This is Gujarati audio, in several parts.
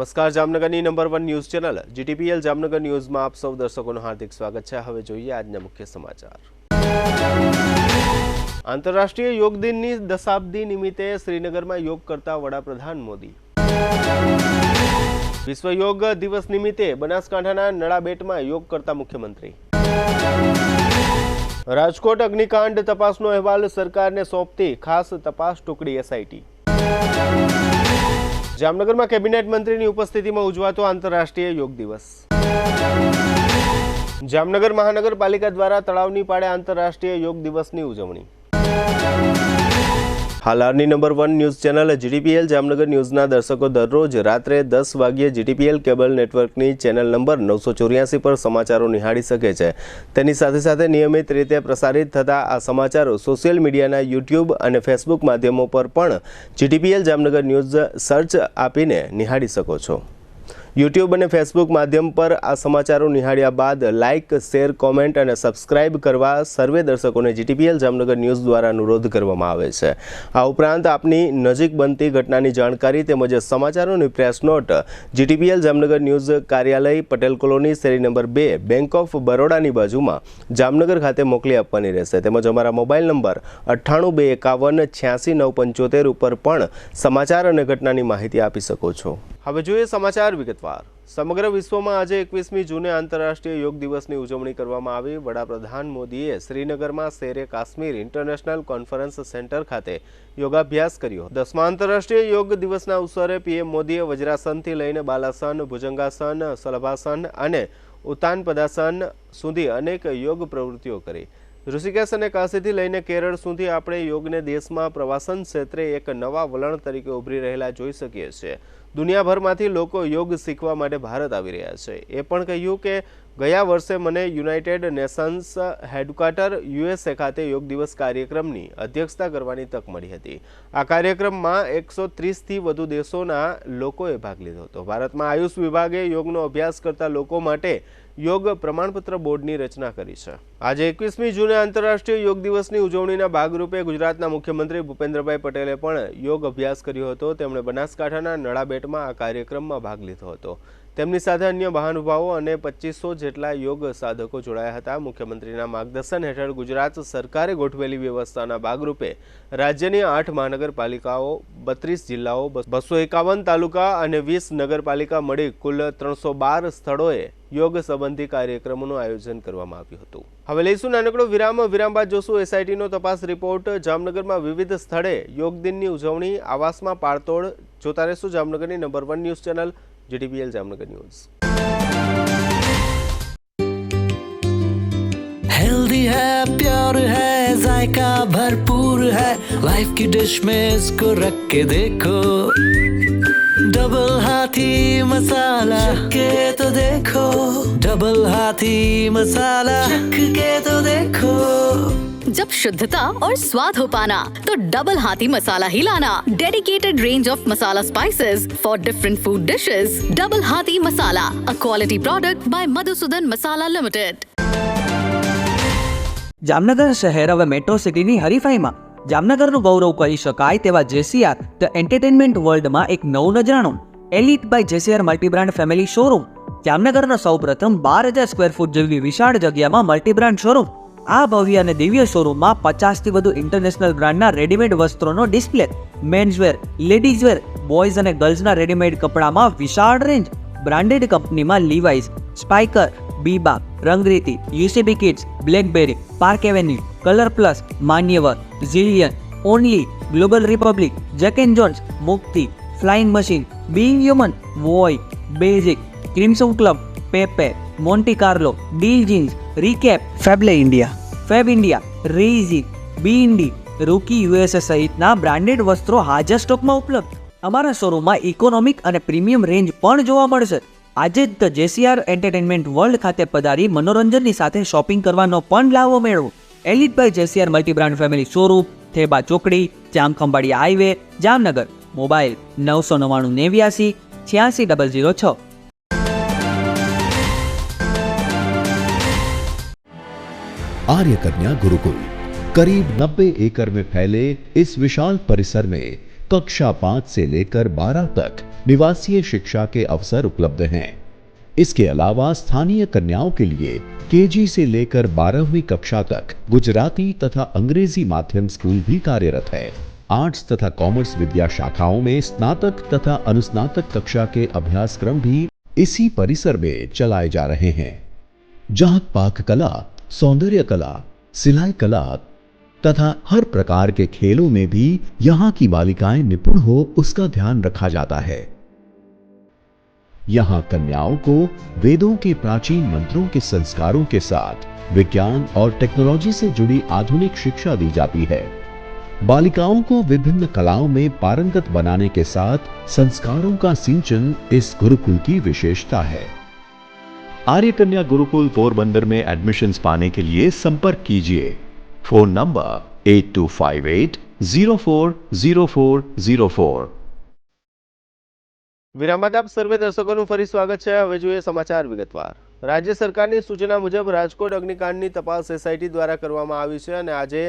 નમસ્કાર, જામનગરની number 1 news channel GTPL Jamnagar ન્યૂઝમાં આપ સૌ દર્શકોનું હાર્દિક સ્વાગત છે। હવે જોઈએ આજના મુખ્ય સમાચાર। આંતરરાષ્ટ્રીય યોગ દિનની દશાબ્દી નિમિત્તે શ્રીનગરમાં યોગ કરતા વડાપ્રધાન મોદી। વિશ્વ યોગ દિવસ નિમિત્તે બનાસકાંઠાના નળાબેટમાં યોગ કરતા મુખ્યમંત્રી। રાજકોટ અગ્નિકાંડ તપાસનો અહેવાલ સરકારને સોંપતી ખાસ તપાસ ટુકડી એસઆઈટી। જામનગરમાં કેબિનેટ મંત્રીની ઉપસ્થિતિમાં ઉજવાતો આંતરરાષ્ટ્રીય યોગ દિવસ। જામનગર મહાનગરપાલિકા દ્વારા તળાવની પાળે આંતરરાષ્ટ્રીય યોગ દિવસની ઉજવણી। હાલની number 1 news channel GTPL Jamnagar ન્યૂઝના દર્શકો દરરોજ રાત્રે 10 વાગ્યે જીટીપીએલ કેબલ નેટવર્કની ચેનલ નંબર 984 પર સમાચારો નિહાળી શકે છે। તેની સાથે સાથે નિયમિત રીતે પ્રસારિત થતા આ સમાચારો સોશિયલ મીડિયાના યુટ્યુબ અને ફેસબુક માધ્યમો પર પણ જીટીપીએલ જામનગર ન્યૂઝ સર્ચ આપીને નિહાળી શકો છો। યુટ્યુબ અને ફેસબુક માધ્યમ પર આ સમાચારો નિહાળ્યા બાદ લાઇક, શેર, કોમેન્ટ અને સબસ્ક્રાઇબ કરવા સર્વે દર્શકોને જીટીપીએલ જામનગર ન્યૂઝ દ્વારા અનુરોધ કરવામાં આવે છે। આ ઉપરાંત આપની નજીક બનતી ઘટનાની જાણકારી તેમજ સમાચારોની press note GTPL Jamnagar news કાર્યાલય પટેલ કોલોની શેરી નંબર 2 બેંક ઓફ બરોડાની બાજુમાં જામનગર ખાતે મોકલી આપવાની રહેશે। તેમજ અમારા મોબાઈલ નંબર 9821586975 ઉપર પણ સમાચાર અને ઘટનાની માહિતી આપી શકો છો। હવે જોઈએ સમાચાર વિગતવાર। સમગ્ર વિશ્વમાં આજે 21મી જૂને આંતરરાષ્ટ્રીય યોગ દિવસની ઉજવણી કરવામાં આવી। વડાપ્રધાન મોદીએ શ્રીનગરમાં શેરે કાશ્મીર ઇન્ટરનેશનલ કોન્ફરન્સ સેન્ટર ખાતે યોગાભ્યાસ કર્યો। 10મા આંતરરાષ્ટ્રીય યોગ દિવસના અવસરે પીએમ મોદીએ વજ્રાસનથી લઈને બાલાસન, ભુજંગાસન, સલભાસન અને ઉત્તાન પદાસન સુધી અનેક યોગ પ્રવૃત્તિઓ કરી। ઋષિકેશ અને કાશીથી લઈને કેરળ સુધી આપણે યોગને દેશમાં પ્રવાસન ક્ષેત્રે એક નવા વલણ તરીકે ઉભરી રહેલા જોઈ શકીએ છીએ। દુનિયાભરમાંથી લોકો યોગ શીખવા માટે ભારત આવી રહ્યા છે। એ પણ કહ્યું કે ગયા વર્ષે મને યુનાઇટેડ નેશન્સ હેડક્વાર્ટર યુએસએ ખાતે યોગ દિવસ કાર્યક્રમની અધ્યક્ષતા કરવાની તક મળી હતી। આ કાર્યક્રમમાં 130થી વધુ દેશોના લોકોએ ભાગ લીધો હતો। ભારતમાં આયુષ વિભાગે યોગનો અભ્યાસ કરતા લોકો માટે યોગ પ્રમાણપત્ર બોર્ડની રચના કરી છે। આજે 21મી જૂને આંતરરાષ્ટ્રીય યોગ દિવસની ઉજવણીના ભાગરૂપે ગુજરાતના મુખ્યમંત્રી ભૂપેન્દ્રભાઈ પટેલે પણ યોગ અભ્યાસ કર્યો હતો। તેમણે બનાસકાંઠાના નળાબેટમાં આ કાર્યક્રમમાં ભાગ લીધો હતો। તેમની સાથે અન્ય મહાનુભાવો અને 2500 જેટલા યોગ સાધકો જોડાયા હતા। મુખ્યમંત્રીના માર્ગદર્શન હેઠળ ગુજરાત સરકારે ગોઠવેલી વ્યવસ્થાના ભાગરૂપે રાજ્યની 8 મહાનગરપાલિકાઓ, 32 જિલ્લાઓ, 251 તાલુકા અને 20 નગરપાલિકા મળી કુલ 312 સ્થળોએ યોગ સંબંધી કાર્યક્રમોનું આયોજન કરવામાં આવ્યું હતું। હવે લઈશું નાનકડો વિરામ। વિરામ બાદ જોશું એસઆઈટીનો તપાસ રિપોર્ટ। જામનગરમાં વિવિધ સ્થળે યોગ દિનની ઉજવણી, આવાસમાં પાળતોડ। જોતા રહેશું જામનગરની number 1 news channel GTPL Jamnagar news. Healthy है, प्योर है, जायका भरपूर है, लाइफ की डिश में इसको रख के देखो। डबल हाथी मसाला चख के तो देखो, डबल हाथी मसाला चख के तो देखो। जब शुद्धता और स्वाद हो पाना तो डबल हाथी मसाला ही लाना। Dedicated range of masala spices for different food dishes. Double Hathi masala, a quality product by Madhusudan masala limited. Jamnagar શહેર હવે મેટ્રો સિટીની હરીફાઈમાં જામનગરનું ગૌરવ કરી શકાય તેવા જેસીઆર ધ એન્ટરટેનમેન્ટ વર્લ્ડમાં એક નવું નજરાણું elite by જેસીઆર multi brand family showroom. જામનગરનો સૌપ્રથમ 12000 સ્ક્વેર ફૂટ જેવી વિશાળ જગ્યામાં મલ્ટીબ્રાન્ડ શોરૂમ। આ ભવ્ય અને દિવ્ય શોરૂમમાં 50થી વધુ ઇન્ટરનેશનલ બ્રાન્ડના રેડીમેડ વસ્ત્રોનો ડિસ્પ્લે, મેન્સવેર, લેડીઝવેર, બોયઝ અને ગર્લ્સના રેડીમેડ કપડામાં વિશાળ રેન્જ, બ્રાન્ડેડ કંપનીમાં Levi's, Spykar, Biba, Rangriti, UCB kids, Blackberry, Park Avenue, Colour Plus, Manyavar, Zillion, Only, Global Republic, Jack and Jones, Mukti, Flying Machine, Being Human, Voi, Basic, Crimson Club, Pepe, Monte Carlo, Deal Jeans, Recap, Fable India, Fab India, રેઝી, બીઇન્ડી, રૂકી યુએસએ સહિતના બ્રાન્ડેડ વસ્ત્રો હાજર સ્ટોકમાં ઉપલબ્ધ। અમારા શોરૂમમાં ઇકોનોમિક અને પ્રીમિયમ રેન્જ પણ જોવા મળશે। આજે જ ધ જેસીઆર એન્ટરટેનમેન્ટ વર્લ્ડ ખાતે પધારી મનોરંજનની સાથે શોપિંગ કરવાનો પણ લાવો મેળવો। Elite by જેસીઆર multi brand family showroom, Theba ચોકડી, જામખંભાળિયા હાઈવે, જામનગર। મોબાઈલ 999 89 86 006। आर्य कन्या गुरुकुल करीब 90 एकड़ में फैले इस विशाल परिसर में कक्षा 5 से लेकर 12 तक निवासीय शिक्षा के अवसर उपलब्ध हैं। इसके अलावा स्थानीय कन्याओं के लिए केजी से लेकर 12वीं कक्षा तक गुजराती तथा अंग्रेजी माध्यम स्कूल भी कार्यरत है। आर्ट्स तथा कॉमर्स विद्या शाखाओं में स्नातक तथा अनुस्नातक कक्षा के अभ्यासक्रम भी इसी परिसर में चलाए जा रहे हैं, जहां पाक कला, सौंदर्य कला, सिलाई कला तथा हर प्रकार के खेलों में भी यहाँ की बालिकाएं निपुण हो उसका ध्यान रखा जाता है। यहाँ कन्याओं को वेदों के प्राचीन मंत्रों के संस्कारों के साथ विज्ञान और टेक्नोलॉजी से जुड़ी आधुनिक शिक्षा दी जाती है। बालिकाओं को विभिन्न कलाओं में पारंगत बनाने के साथ संस्कारों का सिंचन इस गुरुकुल की विशेषता है। आर्य कन्या गुरुकुल पोरबंदर में एडमिशन्स पाने के लिए संपर्क कीजिए। Phone number 8258040404। વિરામ બાદ આપ સર્વે દર્શકોનું ફરી સ્વાગત છે। હવે જોઈએ સમાચાર વિગતવાર। રાજ્ય સરકારની સૂચના મુજબ રાજકોટ અગ્નિકાંડની તપાસ એસઆઈટી દ્વારા કરવામાં આવી છે અને આજે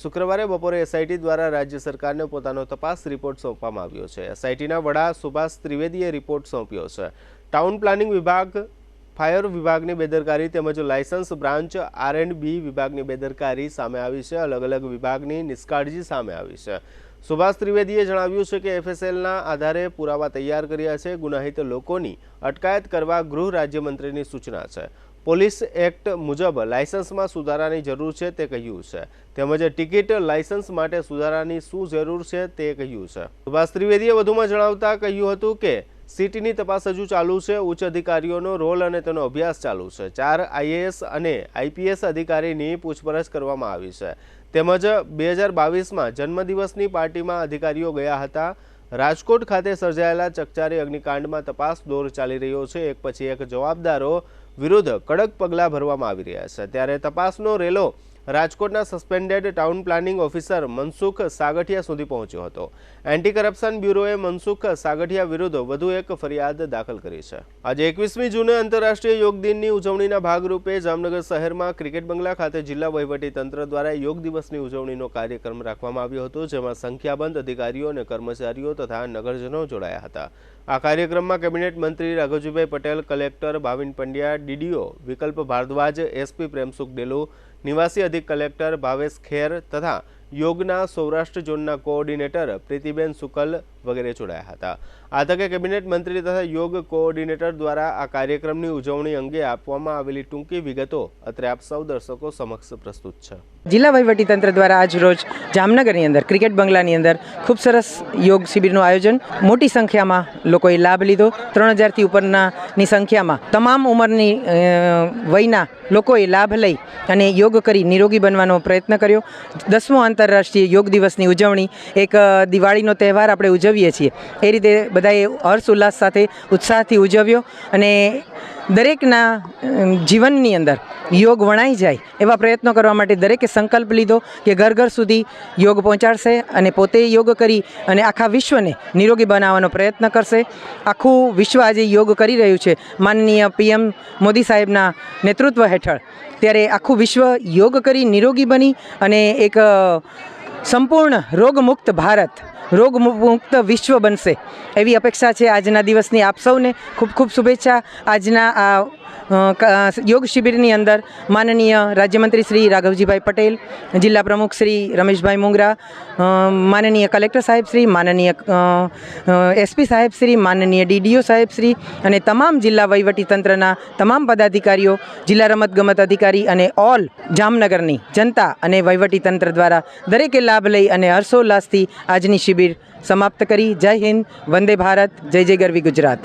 શુક્રવારે બપોરે એસઆઈટી દ્વારા રાજ્ય સરકારને પોતાનો તપાસ રિપોર્ટ સોંપવામાં આવ્યો છે। એસઆઈટીના વડા સુભાષ ત્રિવેદીએ રિપોર્ટ સોંપ્યો છે। ટાઉન પ્લાનિંગ વિભાગ, ફાયર વિભાગની બેદરકારી તેમજ લાયસન્સ બ્રાન્ચ R&B વિભાગની બેદરકારી સામે આવી છે। અલગ અલગ વિભાગની નિષ્કાળજી સામે આવી છે। સુભાષ ત્રિવેદીએ જણાવ્યું છે કે એફએસએલના આધારે પુરાવા તૈયાર કર્યા છે। ગુનાહિત લોકોની અટકાયત કરવા ગૃહ રાજ્યમંત્રીની સૂચના છે। પોલીસ એક્ટ મુજબ લાયસન્સમાં સુધારાની જરૂર છે તે કહ્યું છે, તેમજ ટિકિટ લાયસન્સ માટે સુધારાની શું જરૂર છે તે કહ્યું છે। સુભાષ ત્રિવેદીએ વધુમાં જણાવતા કહ્યું હતું કે સીટીની તપાસ હજુ ચાલુ છે। ઉચ્ચ અધિકારીઓનો રોલ અને તેનો અભ્યાસ ચાલુ છે। 4 આઈએએસ અને આઈપીએસ અધિકારીની પૂછપરછ કરવામાં આવી છે। તેમજ 2022માં જન્મદિવસની પાર્ટીમાં અધિકારીઓ ગયા હતા। રાજકોટ ખાતે સર્જાયેલા ચકચારી અગ્નિકાંડમાં તપાસ દોર ચાલી રહ્યો છે। એક પછી એક જવાબદારો વિરુદ્ધ કડક પગલાં ભરવામાં આવી રહ્યા છે। ત્યારે તપાસનો રેલો રાજકોટના suspended town planning officer Mansukh Sagathiya સુધી પહોંચ્યો હતો। એન્ટી કરપ્શન બ્યુરોએ મનસુખ સાગઠિયા વિરુદ્ધ વધુ એક ફરિયાદ દાખલ કરી છે। આજે 21મી જૂને આંતરરાષ્ટ્રીય યોગ દિનની ઉજવણીના ભાગરૂપે જામનગર શહેરમાં ક્રિકેટ બંગલા ખાતે જિલ્લા વહીવટી તંત્ર દ્વારા યોગ દિવસની ઉજવણીનો કાર્યક્રમ રાખવામાં આવ્યો હતો, જેમાં સંખ્યાબંધ અધિકારીઓ અને કર્મચારીઓ તથા નગરજનો જોડાયા હતા। આ કાર્યક્રમમાં કેબિનેટ મંત્રી રાઘવજીભાઈ પટેલ, કલેક્ટર ભાવિન પંડ્યા, ડીડીઓ વિકલ્પ ભારદ્વાજ, એસપી પ્રેમસુખ ડેલુ, નિવાસી અધિક કલેક્ટર ભાવેશ ખેર તથા યોગના સૌરાષ્ટ્ર ઝોનના કોઓર્ડિનેટર પ્રીતિબેન સુકલ વગેરે જોડાયા હતા। આ તકે કેબિનેટ મંત્રી તથા યોગ કોઓર્ડિનેટર દ્વારા આ કાર્યક્રમની ઉજવણી અંગે આપવામાં આવેલી ટૂંકી વિગતો અત્રે આપ સૌ દર્શકો સમક્ષ પ્રસ્તુત છે। જિલ્લા વહીવટીતંત્ર દ્વારા આજ રોજ જામનગરની અંદર ક્રિકેટ બંગલાની અંદર ખૂબ સરસ યોગ શિબિરનું આયોજન, મોટી સંખ્યામાં લોકોએ લાભ લીધો। 3000થી ઉપરની સંખ્યામાં તમામ ઉંમરની વયના લોકોએ લાભ લઈ અને યોગ કરી નિરોગી બનવાનો પ્રયત્ન કર્યો। 10મો આંતરરાષ્ટ્રીય યોગ દિવસની ઉજવણી એક દિવાળીનો તહેવાર આપણે ઉજવીએ છીએ એ રીતે બધાએ હર્ષ ઉલ્લાસ સાથે ઉત્સાહથી ઉજવ્યો અને દરેકના જીવનની અંદર યોગ વણાઈ જાય એવા પ્રયત્નો કરવા માટે દરેકે સંકલ્પ લીધો કે ઘર ઘર સુધી યોગ પહોંચાડશે અને પોતે યોગ કરી અને આખા વિશ્વને નિરોગી બનાવવાનો પ્રયત્ન કરશે। આખું વિશ્વ આજે યોગ કરી રહ્યું છે માનનીય PM મોદી સાહેબના નેતૃત્વ હેઠળ। ત્યારે આખું વિશ્વ યોગ કરી નિરોગી બની અને એક સંપૂર્ણ રોગમુક્ત ભારત, રોગમુક્ત વિશ્વ બનશે એવી અપેક્ષા છે। આજના દિવસની આપ સૌને ખૂબ ખૂબ શુભેચ્છા। આજના આ યોગ શિબિરની અંદર માનનીય રાજ્યમંત્રી શ્રી રાઘવજીભાઈ પટેલ, જિલ્લા પ્રમુખ શ્રી રમેશભાઈ મુંગરા, માનનીય કલેક્ટર સાહેબ શ્રી, માનનીય એસપી સાહેબ શ્રી, માનનીય ડીડીઓ સાહેબ શ્રી અને તમામ જિલ્લા વહીવટીતંત્રના તમામ પદાધિકારીઓ, જિલ્લા રમતગમત અધિકારી અને ઓલ જામનગરની જનતા અને વહીવટીતંત્ર દ્વારા દરેકે લાભ લઈ અને હર્ષોલ્લાસથી આજની શિબિર સમાપ્ત કરી। જય હિન્દ, વંદે ભારત, જય જય ગરવી ગુજરાત।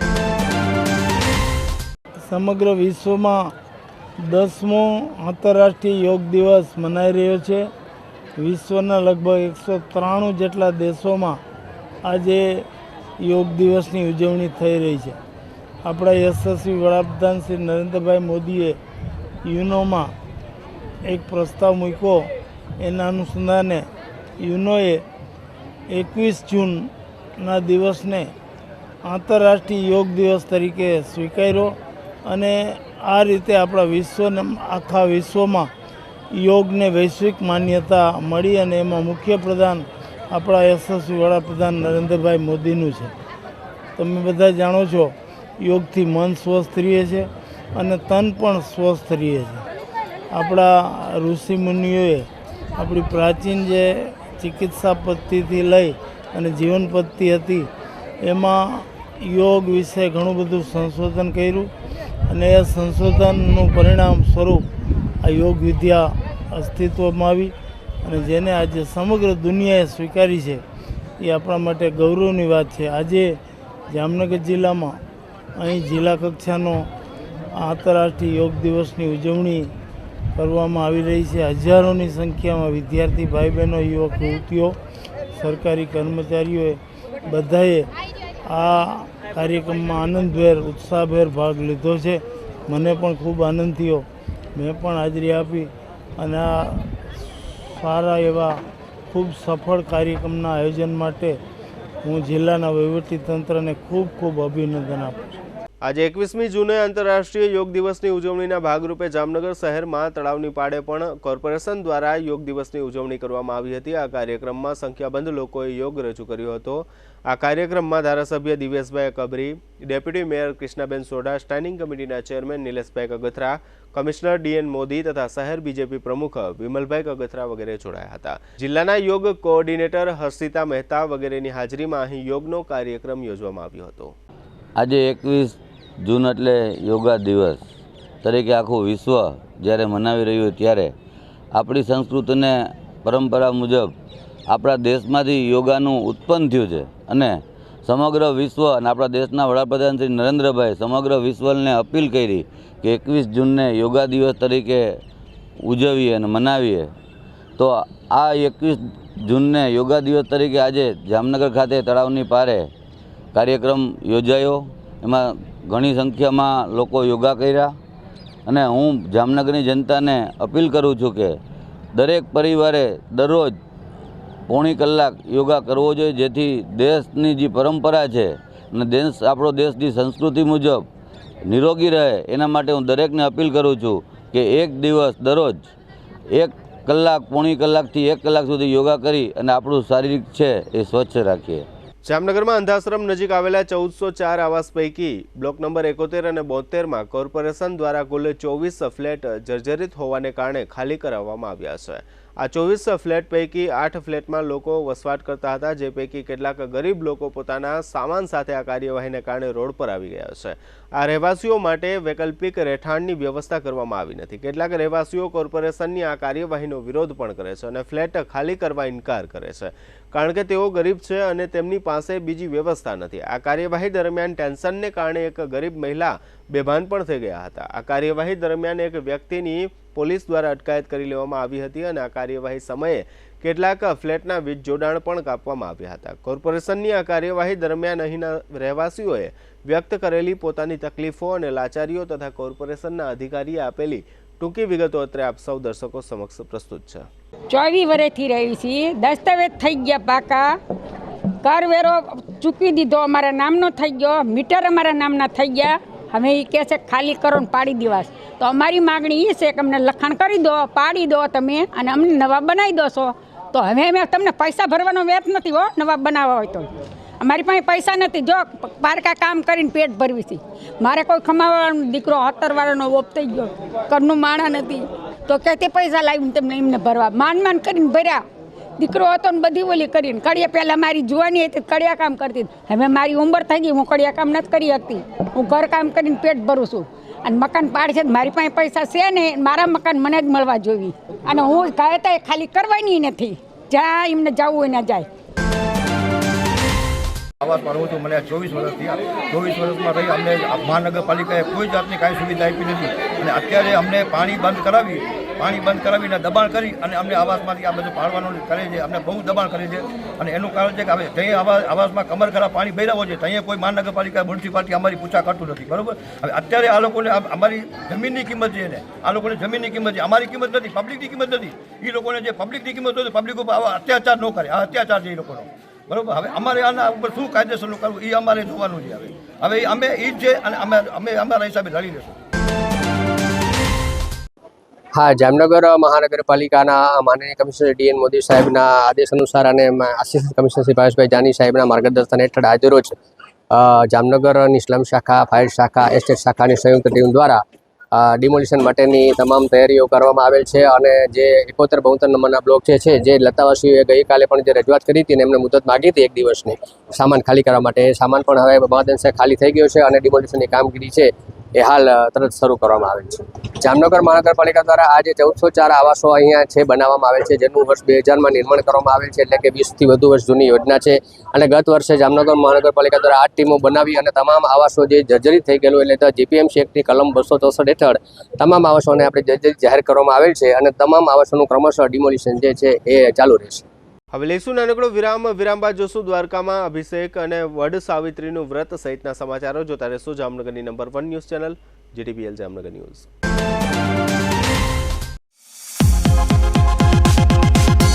સમગ્ર વિશ્વમાં 10મો આંતરરાષ્ટ્રીય યોગ દિવસ મનાઈ રહ્યો છે। વિશ્વના લગભગ 193 જેટલા દેશોમાં આજે યોગ દિવસની ઉજવણી થઈ રહી છે। આપણા યશસ્વી વડાપ્રધાન શ્રી નરેન્દ્રભાઈ મોદીએ યુનોમાં એક પ્રસ્તાવ મૂક્યો, એના અનુસંધાને યુનોએ 21 જૂનના દિવસને આંતરરાષ્ટ્રીય યોગ દિવસ તરીકે સ્વીકાર્યો અને આ રીતે આપણા વિશ્વને આખા વિશ્વમાં યોગને વૈશ્વિક માન્યતા મળી અને એમાં મુખ્ય પ્રધાન આપણા યશસ્વી વડાપ્રધાન નરેન્દ્રભાઈ મોદીનું છે। તમે બધા જાણો છો યોગથી મન સ્વસ્થ રહે છે અને તન પણ સ્વસ્થ રહે છે. આપણા ઋષિમુનિઓએ આપણી પ્રાચીન જે ચિકિત્સા પદ્ધતિથી લઈ અને જીવન પદ્ધતિ હતી એમાં યોગ વિશે ઘણું બધું સંશોધન કર્યું અને એ સંશોધનનું પરિણામ સ્વરૂપ આ યોગ વિદ્યા અસ્તિત્વમાં આવી અને જેને આજે સમગ્ર દુનિયાએ સ્વીકારી છે એ આપણા માટે ગૌરવની વાત છે. આજે જામનગર જિલ્લામાં અહીં જિલ્લા કક્ષાનો આંતરરાષ્ટ્રીય યોગ દિવસની ઉજવણી કરવામાં આવી રહી છે. હજારોની સંખ્યામાં વિદ્યાર્થી ભાઈ બહેનો, યુવક યુવતીઓ, સરકારી કર્મચારીઓએ બધાએ આ કાર્યક્રમમાં આનંદભેર ઉત્સાહભેર ભાગ લીધો છે. મને પણ ખૂબ આનંદ થયો. મેં પણ હાજરી આપી અને આ સારા એવા ખૂબ સફળ કાર્યક્રમના આયોજન માટે હું જિલ્લાના વહીવટીતંત્રને ખૂબ ખૂબ અભિનંદન આપું છું. આજે 21મી જૂને આંતરરાષ્ટ્રીય યોગ દિવસની ઉજવણીના ભાગરૂપે જામનગર શહેરમાં તળાવની પાળે પણ કોર્પોરેશન દ્વારા યોગ દિવસની ઉજવણી કરવામાં આવી હતી. આ કાર્યક્રમમાં સંખ્યાબંધ લોકોએ યોગ રજૂ કર્યો હતો. આ કાર્યક્રમમાં ધારાસભ્ય Diveshbhai Kabri, deputy mayor Krishnaben Sodha, standing કમિટીના chairman Nileshbhai Kagathara, commissioner DN Modi તથા શહેર બીજેપી પ્રમુખ વિમલભાઈ કગથરા વગેરે જોડાયા હતા. જિલ્લાના યોગ કોઓર્ડિનેટર હર્ષિતા મહેતા વગેરેની હાજરીમાં અહીં યોગનો કાર્યક્રમ યોજવામાં આવ્યો હતો. આજે 21 જૂન એટલે યોગા દિવસ તરીકે આખું વિશ્વ જ્યારે મનાવી રહ્યું ત્યારે આપણી સંસ્કૃતિને પરંપરા મુજબ આપણા દેશમાંથી યોગાનું ઉત્પન્ન થયું છે અને સમગ્ર વિશ્વ અને આપણા દેશના વડાપ્રધાન શ્રી નરેન્દ્રભાઈ સમગ્ર વિશ્વને અપીલ કરી કે 21 જૂનને યોગા દિવસ તરીકે ઉજવીએ અને મનાવીએ. તો આ 21 જૂનને યોગા દિવસ તરીકે આજે જામનગર ખાતે તળાવની પારે કાર્યક્રમ યોજાયો. એમાં ઘણી સંખ્યામાં લોકો યોગા કર્યા અને હું જામનગરની જનતાને અપીલ કરું છું કે દરેક પરિવારે દરરોજ પોણી કલાક યોગા કરવો જોઈએ, જેથી દેશની જે પરંપરા છે અને આપણો દેશની સંસ્કૃતિ મુજબ નિરોગી રહે. એના માટે હું દરેકને અપીલ કરું છું કે એક દિવસ દરરોજ 1 કલાક પોણી કલાકથી 1 કલાક સુધી યોગા કરી અને આપણું શારીરિક છે એ સ્વચ્છ રાખીએ. જામનગરમાં અંધાશ્રમ નજીક આવેલા 1404 આવાસ પૈકી બ્લોક નંબર 71 અને 72માં કોર્પોરેશન દ્વારા કુલ 24 ફ્લેટ જર્જરિત હોવાને કારણે ખાલી કરાવવામાં આવ્યા છે. આ 24 ફ્લેટ પૈકી 8 ફ્લેટમાં લોકો વસવાટ કરતા હતા, જે પૈકી કેટલાક ગરીબ લોકો પોતાના સામાન સાથે આ કાર્યવાહીને કારણે રોડ પર આવી ગયા છે. આ રહેવાસીઓ માટે વૈકલ્પિક રહેઠાણની વ્યવસ્થા કરવામાં આવી નથી. કેટલાક રહેવાસીઓ કોર્પોરેશનની આ કાર્યવાહીનો વિરોધ પણ કરે છે અને ફ્લેટ ખાલી કરવા ઇનકાર કરે છે, કારણ કે તેઓ ગરીબ છે અને તેમની પાસે બીજી વ્યવસ્થા નથી. આ કાર્યવાહી દરમિયાન ટેન્શનને કારણે એક ગરીબ મહિલા બેભાન પણ થઈ ગયા હતા. આ કાર્યવાહી દરમિયાન એક વ્યક્તિની પોલીસ દ્વારા અટકાયત કરી લેવામાં આવી હતી અને આ કાર્યવાહી સમયે કેટલાક ફ્લેટના વીજ જોડાણ પણ કાપવામાં આવ્યા હતા. કોર્પોરેશનની આ કાર્યવાહી દરમિયાન અહીંના રહેવાસીઓએ વ્યક્ત કરેલી પોતાની તકલીફો અને લાચારીઓ તથા કોર્પોરેશનના અધિકારીએ આપેલી ટૂંકી વિગતો અત્રે આપ સૌ દર્શકો સમક્ષ પ્રસ્તુત છે. 24 વર્ષથી રહી છીએ. દસ્તાવેજ થઈ ગયા પાકા, કરવેરો ચૂકવી દીધો, અમારા નામનો થઈ ગયો, મીટર અમારા નામના થઈ ગયા. હવે એ કહે છે ખાલી કરો ને પાડી દેવાશ. તો અમારી માગણી એ છે કે અમને લખાણ કરી દો, પાડી દો તમે અને અમને નવા બનાવી દો છો. તો હવે અમે તમને પૈસા ભરવાનો વેત નથી હો, નવા બનાવવા હોય તો. અમારી પાસે પૈસા નથી. જો પારકા કામ કરીને પેટ ભરવી છે. મારે કોઈ ખમાવાળાનો દીકરો 70 વાળાનો ઓપ થઈ ગયો, ઘરનું માણા નથી, તો કે તે પૈસા લાવીને તમને એમને ભરવા માન કરીને ભર્યા. દીકરો હતો ને બધી ઓલી કરીને કડિયા. પહેલાં મારી જુવાની હતી કડિયા કામ કરતી, હવે મારી ઉંમર થઈ ગઈ, હું કડિયા કામ નથી કરી શકતી. હું ઘર કામ કરીને પેટ ભરું છું અને મકાન પાડશે. મારી પાસે પૈસા છે ને, મારા મકાન મને જ મળવા જોઈએ અને હું કહે તો ખાલી કરવાની નથી. જ્યાં એમને જવું હોય ને જાય. આવાસમાં રહું છું, મને 24 વર્ષ થયા. 24 વર્ષમાં રહી અમને મહાનગરપાલિકાએ કોઈ જાતની કાંઈ સુવિધા આપી નથી અને અત્યારે અમને પાણી બંધ કરાવીને દબાણ કરી અને અમને આવાસમાંથી આ બધું પાડવાનું કરે છે. અમને બહુ દબાણ કરે છે અને એનું કારણ છે કે હવે ત્યાં આવાસમાં કમર ખરા પાણી ભરાવો છે, ત્યાં કોઈ મહાનગરપાલિકા મ્યુનિસિપાલિટી અમારી પૂછા કરતું નથી. બરાબર. હવે અત્યારે આ લોકોને અમારી જમીનની કિંમત છે ને, આ લોકોને જમીનની કિંમત છે, અમારી કિંમત નથી, પબ્લિકની કિંમત નથી. એ લોકોને જે પબ્લિકની કિંમત હોય પબ્લિક ઉપર આવા અત્યાચાર ન કરે. આ અત્યાચાર છે એ લોકોનો. બરાબર. હવે અમારે આના ઉપર શું કાયદેસરનું કરવું એ અમારે જોવાનું છે. હવે અમે એ જ છે અને અમે અમારા હિસાબે લડી લઈશું. હા, જામનગર મહાનગરપાલિકાના માનનીય કમિશનર DN મોદી સાહેબના આદેશ અનુસાર અને આસિસ્ટન્ટ કમિશનર શ્રી ભાવેશભાઈ જાની સાહેબના માર્ગદર્શન હેઠળ આજરોજ જામનગરની ઇસ્લામ શાખા, ફાયર શાખા, એસ્ટેટ શાખાની સંયુક્ત ટીમ દ્વારા ડિમોલિશન માટેની તમામ તૈયારીઓ કરવામાં આવેલ છે. અને જે 71-72 નંબરના બ્લોક છે જે લતાવાસીઓએ ગઈકાલે પણ જે રજૂઆત કરી હતી ને એમને મુદત માગી હતી 1 દિવસની સામાન ખાલી કરવા માટે, એ સામાન પણ હવે મહદઅંશે ખાલી થઈ ગયો છે અને ડિમોલિશનની કામગીરી છે એ હાલ તરત શરૂ કરવામાં આવેલ છે. જામનગર મહાનગરપાલિકા દ્વારા આજે 1404 આવાસો અહીંયા છે બનાવવામાં આવેલ છે, જેનું વર્ષ 2000માં નિર્માણ કરવામાં આવેલ છે, એટલે કે 20થી વધુ વર્ષ જૂની યોજના છે. અને ગત વર્ષે જામનગર મહાનગરપાલિકા દ્વારા 8 ટીમો બનાવી અને તમામ આવાસો જે જર્જરિત થઈ ગયેલું એટલે જીપીએમસી એક્ટની કલમ 264 હેઠળ તમામ આવાસોને આપણે જર્જરિત જાહેર કરવામાં આવેલ છે અને તમામ આવાસોનું ક્રમશઃ ડિમોલિશન જે છે એ ચાલુ રહેશે. હવે લઈશું નાનકડો વિરામ બાદ જોશું દ્વારકામાં અભિષેક અને વડ સાવિત્રીનું વ્રત સહિતના સમાચારો. જોતા રહેશો જામનગરની number 1 news channel JTBL Jamnagar news.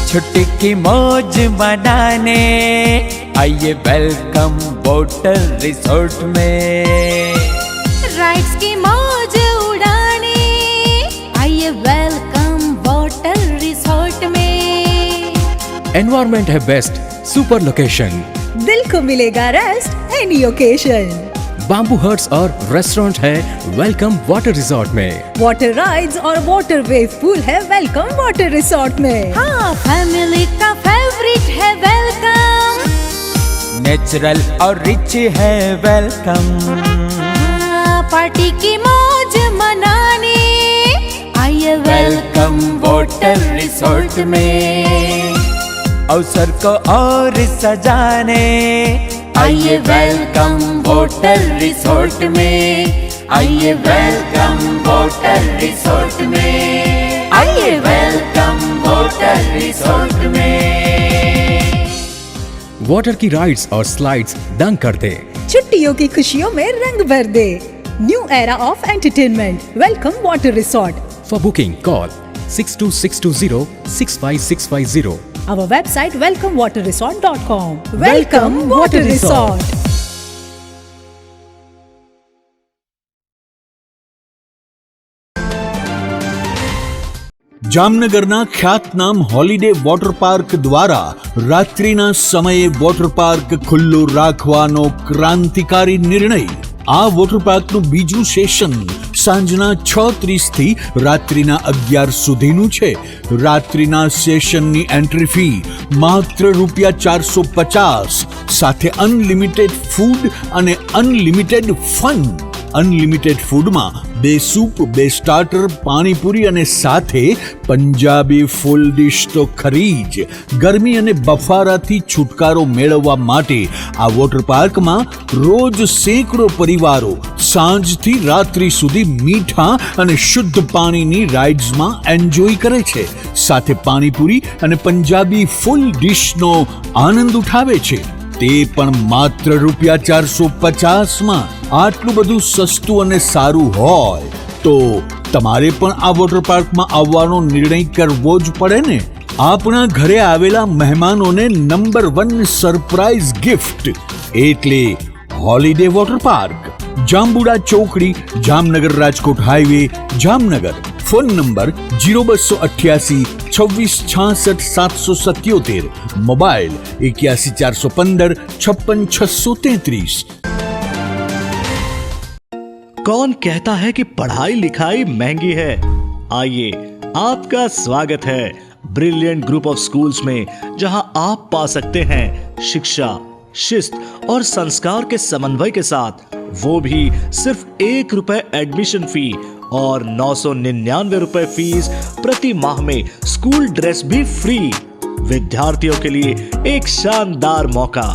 छुट्टी की मौज मनाने आइए वेलकम वॉटर रिसोर्ट में, राइड्स की मौज उड़ाने आइए वेलकम वॉटर रिसोर्ट में. एनवायरनमेंट है बेस्ट, सुपर लोकेशन, दिल को मिलेगा rest any occasion. Bamboo huts और रेस्टोरेंट है वेलकम वाटर रिसोर्ट में. वाटर राइड्स और वाटर वेव पूल है वेलकम वाटर रिसोर्ट में. हाँ, फैमिली का फेवरेट है वेलकम, नेचुरल और रिच है वेलकम. पार्टी की मौज मनाने आइए वेलकम वाटर रिसोर्ट में, अवसर को और सजाने आइए वेलकम वाटर रिसोर्ट में, आइए वेलकम वाटर रिसोर्ट में, आइए वेलकम वाटर रिसोर्ट में. वाटर की राइड्स और स्लाइड्स दंग कर दे, छुट्टियों की खुशियों में रंग भर दे. New era of entertainment welcome water resort. For booking call 6262065650. Our website welcomewaterresort.com. Welcome Water Resort. જામનગરના ખ્યાતનામ હોલિડે વોટર પાર્ક દ્વારા રાત્રિના સમયે વોટર પાર્ક ખુલ્લું રાખવાનો ક્રાંતિકારી નિર્ણય. આ વોટર પાર્કનું બીજું સેશન સાંજના 6:30 થી રાત્રિના 11 સુધીનું છે. રાત્રિના સેશનની એન્ટ્રી ફી માત્ર ₹450 સાથે અનલિમિટેડ ફૂડ અને અનલિમિટેડ ફન. અનલિમિટેડ ફૂડમાં 2 સૂપ, 2 સ્ટાર્ટર, પાણીપુરી અને સાથે પંજાબી ફૂલ ડિશ તો ખરી જ. ગરમી અને બફારાથી છુટકારો મેળવવા માટે આ વોટર પાર્કમાં રોજ સેંકડો પરિવારો સાંજથી રાત્રિ સુધી મીઠા અને શુદ્ધ પાણીની રાઇડ્સમાં એન્જોય કરે છે. સાથે પાણીપુરી અને પંજાબી ફૂલ ડિશનો આનંદ ઉઠાવે છે, તે પણ માત્ર ₹450માં. આટલું બધું સસ્તું અને સારું હોય તો તમારે પણ આ વોટર પાર્કમાં આવવાનો નિર્ણય કરવો જ પડે ને. આપણા ઘરે આવેલા મહેમાનોને નંબર 1 સરપ્રાઈઝ ગિફ્ટ એટલે હોલિડે વોટર પાર્ક, જાંબુડા ચોકડી, Jamnagar Rajkot highway, Jamnagar. Phone number 0288 2666 777. Mobile 81 415 56 633. कौन कहता है कि पढ़ाई लिखाई महंगी है? आइए, आपका स्वागत है ब्रिलियंट ग्रुप ऑफ स्कूल्स में, जहां आप पा सकते हैं शिक्षा, शिस्त और संस्कार के समन्वय के साथ, वो भी सिर्फ ₹1 एडमिशन फी और 999 रुपए फीस प्रति माह में स्कूल ड्रेस भी फ्री. विद्यार्थियों के लिए एक शानदार मौका.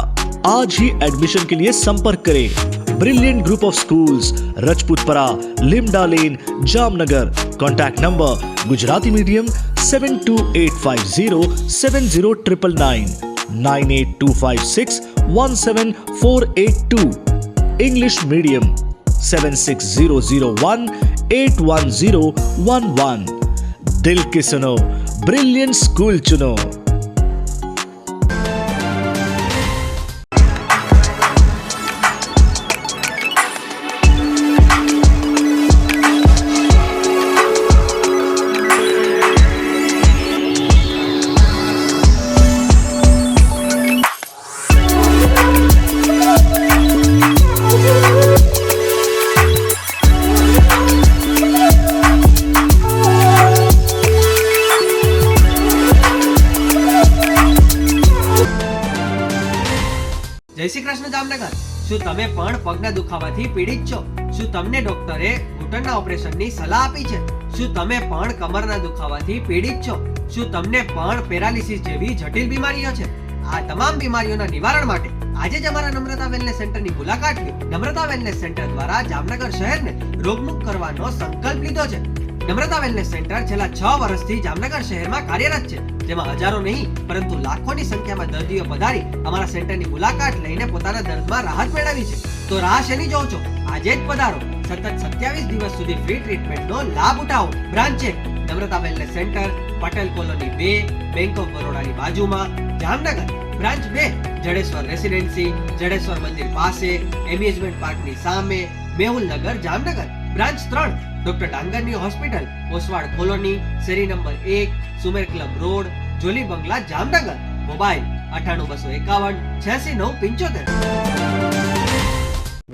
आज ही एडमिशन के लिए संपर्क करें. Brilliant group of schools, Rajputpara, Limda lane, Jamnagar. Contact number Gujarati medium 7285070999, 98256 17482. English medium 76001 81011. दिल की सुनो, ब्रिलियंट स्कूल चुनो. જામનગર. શું તમે પણ પગના દુખાવાથી પીડિત છો? શું તમને ડોક્ટરે ઘૂંટણના ઓપરેશનની સલાહ આપી છે? શું તમે પણ કમરના દુખાવાથી પીડિત છો? શું તમને પણ પેરાલિસિસ જેવી જટિલ બીમારીઓ છે? આ તમામ બીમારીઓના નિવારણ માટે આજે જ અમારા નમ્રતા વેલનેસ સેન્ટરની મુલાકાત લો. નમ્રતા વેલનેસ સેન્ટર દ્વારા જામનગર શહેરને રોગમુક્ત કરવાનો સંકલ્પ લીધો છે. નમ્રતા વેલનેસ સેન્ટર છેલ્લા 6 વર્ષથી જામનગર શહેરમાં કાર્યરત છે, જેમાં હજારો નહીં પરંતુ લાખોની સંખ્યામાં દર્દીઓ પધારી અમારા સેન્ટરની મુલાકાત લઈને પોતાના દર્દમાં રાહત મેળવી છે. તો રાહ શેની જોવો છો? આજે જ પધારો. સતત 27 દિવસ સુધી ફ્રી ટ્રીટમેન્ટનો લાભ ઉઠાવો. બ્રાન્ચ છે Namrata wellness centre, Patel colony 2, bank of બરોડાની બાજુમાં, જામનગર. બ્રાન્ચ 2 જડેશ્વર રેસિડેન્સી, જડેશ્વર મંદિર પાસે, એમ્યુઝમેન્ટ પાર્કની સામે, મેહુલનગર, જામનગર. બ્રાન્ચ 3 ડોક્ટર ડાંગરની હોસ્પિટલ, ઓસવાડ કોલોની, શેરી નંબર 1, Sumer club road, Jolly bungalow, Jamnagar. Mobile 98 251 86 975.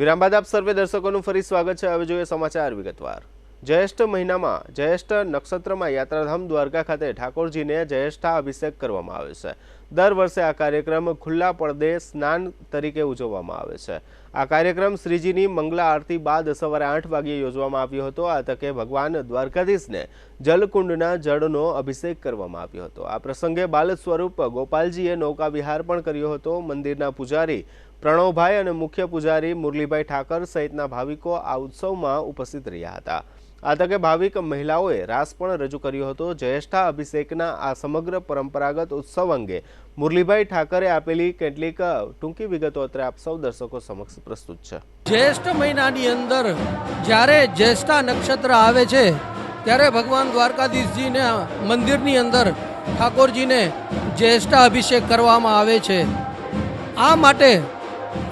વિરામ બાદ આપ સર્વે દર્શકોનું ફરી સ્વાગત છે. હવે જોઈએ સમાચાર વિગતવાર. જ્યેષ્ઠ મહિનામાં જ્યેષ્ઠ નક્ષત્રમાં યાત્રાધામ દ્વારકા ખાતે ઠાકોરજીને જ્યેષ્ઠા અભિષેક કરવામાં આવે છે. દર વર્ષે આ કાર્યક્રમ ખુલ્લા પડદે સ્નાન તરીકે ઉજવવામાં આવે છે. આ કાર્યક્રમ શ્રીજીની મંગલા આરતી બાદ સવારે 8 વાગ્યે યોજવામાં આવ્યો હતો. આ તકે ભગવાન દ્વારકાધીશને જલકુંડના જળનો અભિષેક કરવામાં આવ્યો હતો. આ પ્રસંગે બાલ સ્વરૂપ ગોપાલજીએ નૌકા વિહાર પણ કર્યો હતો. મંદિરના પૂજારી પ્રણવભાઈ અને મુખ્ય પૂજારી મુરલીભાઈ ઠાકર સહિતના ભાવિકો આ ઉત્સવમાં ઉપસ્થિત રહ્યા હતા. આ તકે ભાવિક મહિલાઓએ રાસ પણ રજૂ કર્યો હતો. જ્યેષ્ઠા અભિષેકના આ સમગ્ર પરંપરાગત ઉત્સવ અંગે મુરલીભાઈ ઠાકરે આપેલી કેટલીક ટૂંકી વિગતો અત્રે આપ સૌ દર્શકો સમક્ષ પ્રસ્તુત છે. જ્યેષ્ઠ મહિનાની અંદર જ્યારે જ્યેષ્ઠા નક્ષત્ર આવે છે ત્યારે ભગવાન દ્વારકાધીશજીને મંદિરની અંદર ઠાકોરજીને જ્યેષ્ઠા અભિષેક કરવામાં આવે છે. આ માટે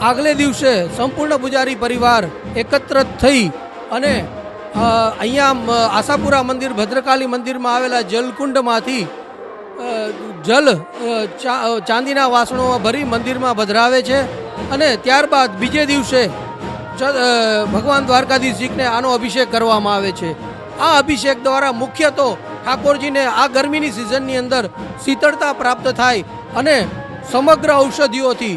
આગલે દિવસે સંપૂર્ણ પૂજારી પરિવાર એકત્ર થઈ અને અહીંયા આશાપુરા મંદિર ભદ્રકાલી મંદિરમાં આવેલા જલકુંડમાંથી જલ ચાંદીના વાસણોમાં ભરી મંદિરમાં પધરાવે છે અને ત્યારબાદ બીજે દિવસે ભગવાન દ્વારકાધીશજીને આનો અભિષેક કરવામાં આવે છે. આ અભિષેક દ્વારા મુખ્ય તો ઠાકોરજીને આ ગરમીની સિઝનની અંદર શીતળતા પ્રાપ્ત થાય અને સમગ્ર ઔષધિઓથી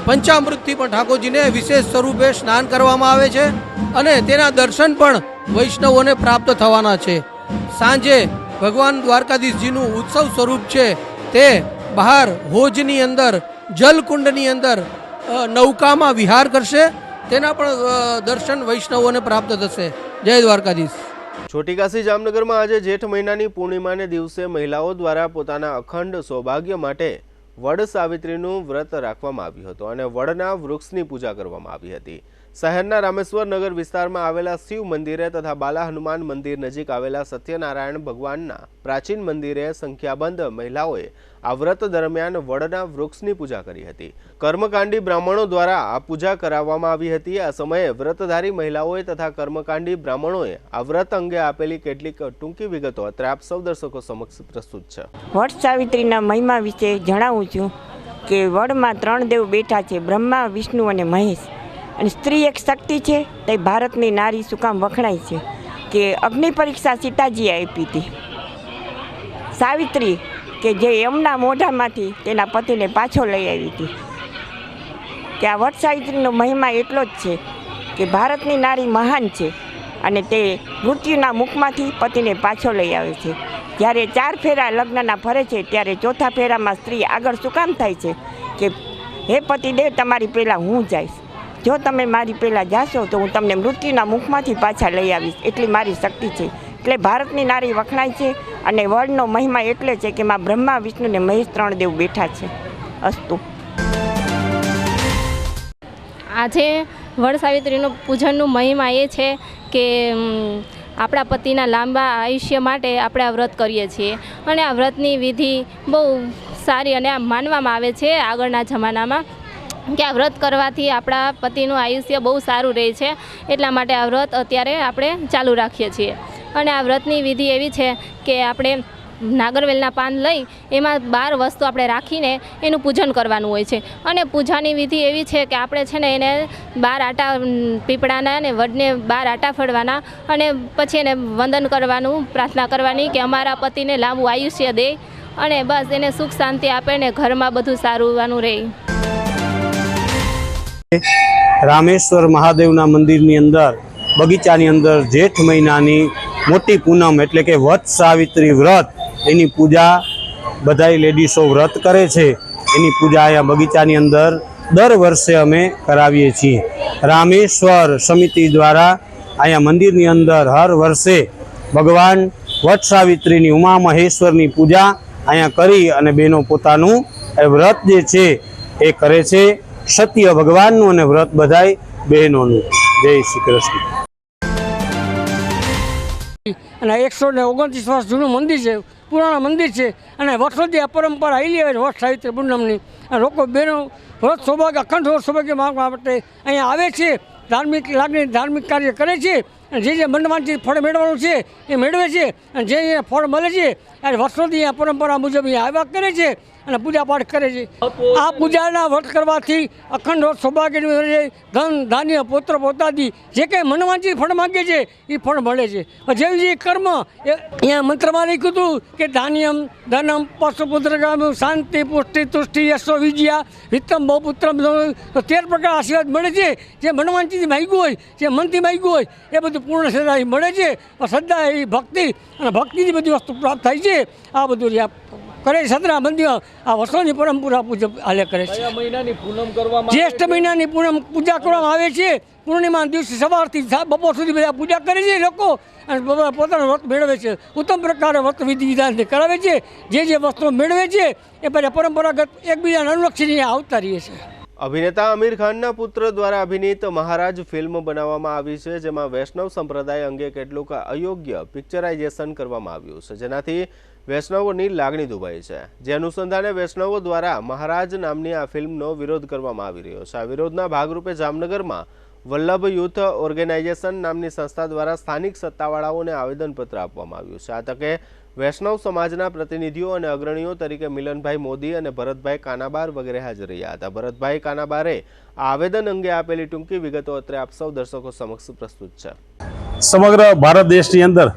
પંચામૃતથી પણ ઠાકોરજીને વિશેષ સ્વરૂપે સ્નાન કરવામાં આવે છે અને તેના દર્શન પણ વૈષ્ણવોને પ્રાપ્ત થવાના છે. સાંજે ભગવાન દ્વારકાધીશજીનું ઉત્સવ સ્વરૂપ છે તે બહાર હોજની અંદર જલકુંડની અંદર નૌકામાં વિહાર કરશે. તેના પણ દર્શન વૈષ્ણવોને પ્રાપ્ત થશે. જય દ્વારકાધીશ. છોટી કાશી જામનગરમાં આજે જેઠ મહિનાની પૂર્ણિમાને દિવસે મહિલાઓ દ્વારા પોતાના અખંડ સૌભાગ્ય માટે વડ સાવિત્રીનું વ્રત રાખવામાં આવ્યું હતું અને વડના વૃક્ષની પૂજા કરવામાં આવી હતી. શહેરના રામેશ્વર નગર વિસ્તારમાં આવેલા શિવ મંદિરે તથા બાલા હનુમાન મંદિર નજીક આવેલા સત્યનારાયણ ભગવાનના પ્રાચીન મંદિરે સંખ્યાબંધ મહિલાઓએ આ વ્રત દરમિયાન વડના વૃક્ષની પૂજા કરી હતી. કર્મકાંડી બ્રાહ્મણો દ્વારા આ પૂજા કરાવવામાં આવી હતી. આ સમયે વ્રતધારી મહિલાઓએ તથા કર્મકાંડી બ્રાહ્મણોએ આ વ્રત અંગે આપેલી કેટલીક ટૂંકી વિગતો અત્રે આપ સૌ દર્શકો સમક્ષ પ્રસ્તુત છે. વડ સાવિત્રીના મહિમા વિશે જણાવું છું કે વડમાં 3 દેવ બેઠા છે, બ્રહ્મા, વિષ્ણુ અને મહેશ. અને સ્ત્રી એક શક્તિ છે. તે ભારતની નારી શું કામ વખણાય છે કે અગ્નિ પરીક્ષા સીતાજીએ આપી હતી. સાવિત્રી કે જે એમના મોઢામાંથી તેના પતિને પાછો લઈ આવી હતી. કે આ વડ સાવિત્રીનો મહિમા એટલો જ છે કે ભારતની નારી મહાન છે અને તે મૃત્યુના મુખમાંથી પતિને પાછો લઈ આવે છે. જ્યારે 4 ફેરા લગ્નના ફરે છે ત્યારે 4થા ફેરામાં સ્ત્રી આગળ શું કામ થાય છે કે હે પતિદેવ, તમારી પહેલાં હું જઈશ. જો તમે મારી પહેલાં જાશો તો હું તમને મૃત્યુના મુખમાંથી પાછા લઈ આવીશ. એટલી મારી શક્તિ છે. એટલે ભારતની નારી વખણાય છે અને વડનો મહિમા એટલે છે કે માં બ્રહ્મા, વિષ્ણુ ને મહેશ 3 દેવ બેઠા છે. અસ્તુ. આજે વડ સાવિત્રીનો પૂજનનું મહિમા એ છે કે આપણા પતિના લાંબા આયુષ્ય માટે આપણે આ વ્રત કરીએ છીએ અને આ વ્રતની વિધિ બહુ સારી અને માનવામાં આવે છે આગળના જમાનામાં કે આ વ્રત કરવાથી આપણા પતિનું આયુષ્ય બહુ સારું રહે છે. એટલા માટે આ વ્રત અત્યારે આપણે ચાલુ રાખીએ છીએ. અને આ વ્રતની વિધિ એવી છે કે આપણે નાગરવેલના પાન લઈ એમાં 12 વસ્તુ આપણે રાખીને એનું પૂજન કરવાનું હોય છે. અને પૂજાની વિધિ એવી છે કે આપણે છે ને એને 12 આટા પીપળાના ને વડને 12 આટા ફળવાના અને પછી એને વંદન કરવાનું, પ્રાર્થના કરવાની કે અમારા પતિને લાંબુ આયુષ્ય દે અને બસ એને સુખ શાંતિ આપે ને ઘરમાં બધું સારું રહે. રામેશ્વર મહાદેવના મંદિરની અંદર બગીચાની અંદર જેઠ મહિનાની મોટી પૂનમ એટલે કે વટ સાવિત્રી વ્રત એની પૂજા બધાય લેડીસો વ્રત કરે છે. એની પૂજા અહીંયા બગીચાની અંદર દર વર્ષે અમે કરાવીએ છીએ. રામેશ્વર સમિતિ દ્વારા અહીંયા મંદિરની અંદર હર વર્ષે ભગવાન વટ સાવિત્રીની ઉમા મહેશ્વરની પૂજા અહીંયા કરી અને બહેનો પોતાનું એ વ્રત જે છે એ કરે છે. સત્ય ભગવાનનું અને વ્રત બધાય બહેનોનું. જય શ્રી કૃષ્ણ. અને 129 વર્ષ જૂનું મંદિર છે, પુરાણા મંદિર છે અને વર્ષોથી આ પરંપરા આવેલી આવે છે વટ સાવિત્રી પૂનમની. લોકો બહેનો વ્રત સૌભાગ્ય અખંડ વ્રત સૌભાગ્ય માગવા માટે અહીંયા આવે છે, ધાર્મિક લાગણી ધાર્મિક કાર્ય કરે છે અને જે મનમાંથી ફળ મેળવવાનું છે એ મેળવે છે અને જે ફળ મળે છે એ વર્ષોથી અહીંયા પરંપરા મુજબ અહીંયા આવ્યા કરે છે અને પૂજાપાઠ કરે છે. આ પૂજાના વ્રત કરવાથી અખંડ વ્રત સૌભાગ્યની ધન ધાન્ય પુત્ર પોતાથી જે કંઈ મનમાંથી ફળ માગે છે એ ફળ મળે છે. જેવી જે કર્મ અહીંયા મંત્રમાં લખ્યું હતું કે ધાન્યમ ધનમ પશુપુત્રગામ શાંતિ પુષ્ટિ તુષ્ટિ યશો વિજયા વિત્તમ બહુપુત્રમ 13 પ્રકાર આશીર્વાદ મળે છે. જે મનમાંથી માગ્યું હોય, જે મનથી માગ્યું હોય એ બધું પૂર્ણ શ્રદ્ધા મળે છે. શ્રદ્ધા એ ભક્તિ અને ભક્તિથી બધી વસ્તુ પ્રાપ્ત થાય છે. આ બધું કરે સતરા મંદિર આ વર્ષોની પરંપરા પૂજા હાલે કરે છે. જ્યેષ્ઠ મહિનાની પૂનમ પૂજા કરવામાં આવે છે. પૂર્ણિમાના દિવસે સવારથી બપોર સુધી બધા પૂજા કરે છે લોકો અને પોતાનું વ્રત મેળવે છે. ઉત્તમ પ્રકારે વ્રત વિધિ વિધાનથી કરાવે છે. જે વસ્તુઓ મેળવે છે એ બધા પરંપરાગત એકબીજાને અનુલક્ષીને આવતા રહીએ છે. અભિનેતા આમિર ખાનના પુત્ર દ્વારા અભિનીત મહારાજ ફિલ્મ બનાવવામાં આવી છે, જેમાં વૈષ્ણવ સંપ્રદાય અંગે કેટલુંક અયોગ્ય પિક્ચરાઇઝેશન કરવામાં આવ્યું છે, જેનાથી વૈષ્ણવોની લાગણી દુભાઈ છે. જે અનુસંધાને વૈષ્ણવો દ્વારા મહારાજ નામની આ ફિલ્મનો વિરોધ કરવામાં આવી રહ્યો છે. આ વિરોધના ભાગરૂપે જામનગરમાં વલ્લભ યુથ ઓર્ગેનાઇઝેશન નામની સંસ્થા દ્વારા સ્થાનિક સત્તાવાળાઓને આવેદનપત્ર આપવામાં આવ્યું છે. આ તકે વૈષ્ણવ સમાજના પ્રતિનિધિઓ અને અગ્રણીઓ તરીકે મિલનભાઈ મોદી અને ભરતભાઈ કાનાબાર વગેરે હાજર રહ્યા હતા. ભરતભાઈ કાનાબારે આ આવેદન અંગે આપેલી ટૂંકી વિગતો અત્રે આપ સૌ દર્શકો સમક્ષ પ્રસ્તુત છે. સમગ્ર ભારત દેશની અંદર